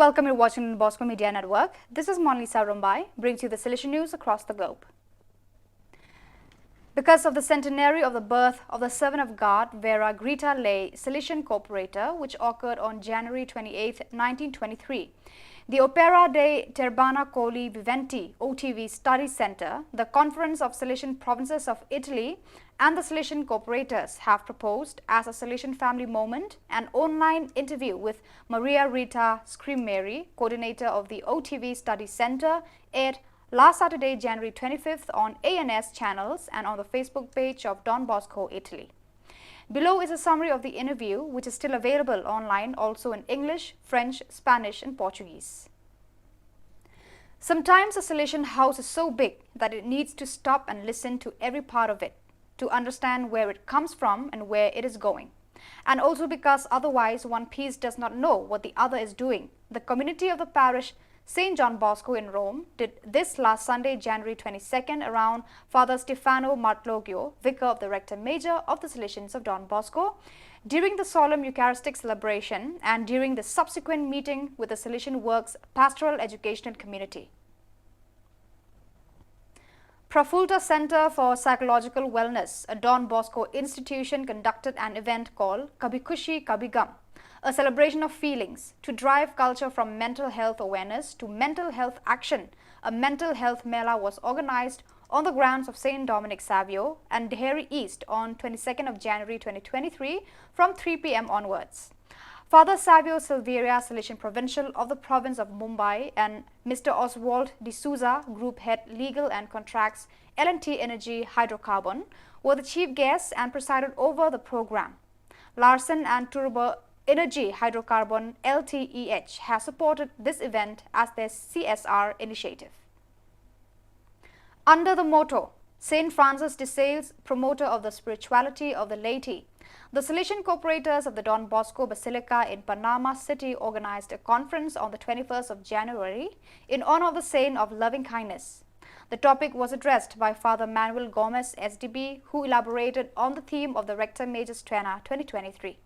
welcome. You're watching Don Bosco Media Network. This is Monlisa Rumbai, brings you the Salesian news across the globe. Because of the centenary of the birth of the servant of God, Vera Greta Lay, Salesian Corporator, which occurred on January 28, 1923, the Opera de Terbana Coli Viventi OTV Study Center, the Conference of Salesian Provinces of Italy, and the Salesian Corporators have proposed as a Salesian family moment an online interview with Maria Rita Scream Mary, coordinator of the OTV Study Center, aired last Saturday, January 25th on ANS channels and on the Facebook page of Don Bosco, Italy. Below is a summary of the interview, which is still available online, also in English, French, Spanish and Portuguese. Sometimes a Salesian house is so big that it needs to stop and listen to every part of it, to understand where it comes from and where it is going. And also because otherwise one piece does not know what the other is doing. The community of the parish St. John Bosco in Rome did this last Sunday, January 22nd, around Father Stefano Martlogio, Vicar of the Rector Major of the Salesians of Don Bosco, during the solemn Eucharistic celebration and during the subsequent meeting with the Salesian Works Pastoral Educational Community. Profulta Center for Psychological Wellness, a Don Bosco institution, conducted an event called Kabhi Khushi Kabhi Gum, a celebration of feelings, to drive culture from mental health awareness to mental health action. A mental health mela was organized on the grounds of St. Dominic Savio and Deheri East on 22nd of January 2023 from 3 p.m. onwards. Father Savio Silveria, Salesian Provincial of the province of Mumbai, and Mr. Oswald D'Souza, Group Head Legal and Contracts, L&T Energy Hydrocarbon, were the chief guests and presided over the program. Larsen and Turbo Energy Hydrocarbon LTEH has supported this event as their CSR initiative. Under the motto, St. Francis de Sales, promoter of the spirituality of the laity, the Salesian Corporators of the Don Bosco Basilica in Panama City organized a conference on the 21st of January in honor of the Saint of Loving Kindness. The topic was addressed by Father Manuel Gomez, SDB, who elaborated on the theme of the Rector Major Strena 2023.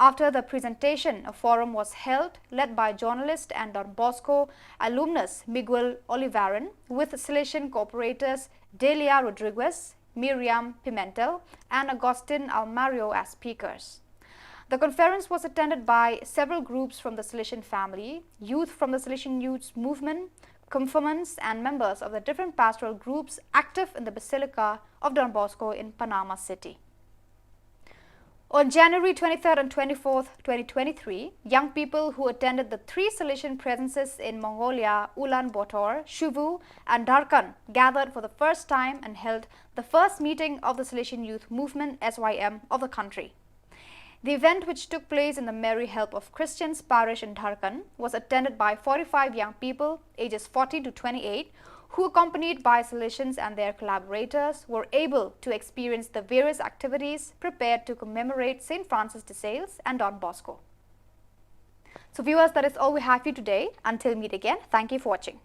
After the presentation, a forum was held, led by journalist and Don Bosco alumnus Miguel Olivaran, with Salesian Corporators Delia Rodriguez, Miriam Pimentel, and Agustin Almario as speakers. The conference was attended by several groups from the Salesian family, youth from the Salesian Youth Movement, confirmants and members of the different pastoral groups active in the Basilica of Don Bosco in Panama City. On January 23rd and 24th, 2023, young people who attended the three Salesian presences in Mongolia, Ulaanbaatar, Shuvu and Darkan gathered for the first time and held the first meeting of the Salesian Youth Movement SYM of the country. The event, which took place in the Mary Help of Christians parish in Darkan, was attended by 45 young people ages 40 to 28 who, accompanied by Salesians and their collaborators, were able to experience the various activities prepared to commemorate St. Francis de Sales and Don Bosco. So viewers, that is all we have for you today. Until we meet again, thank you for watching.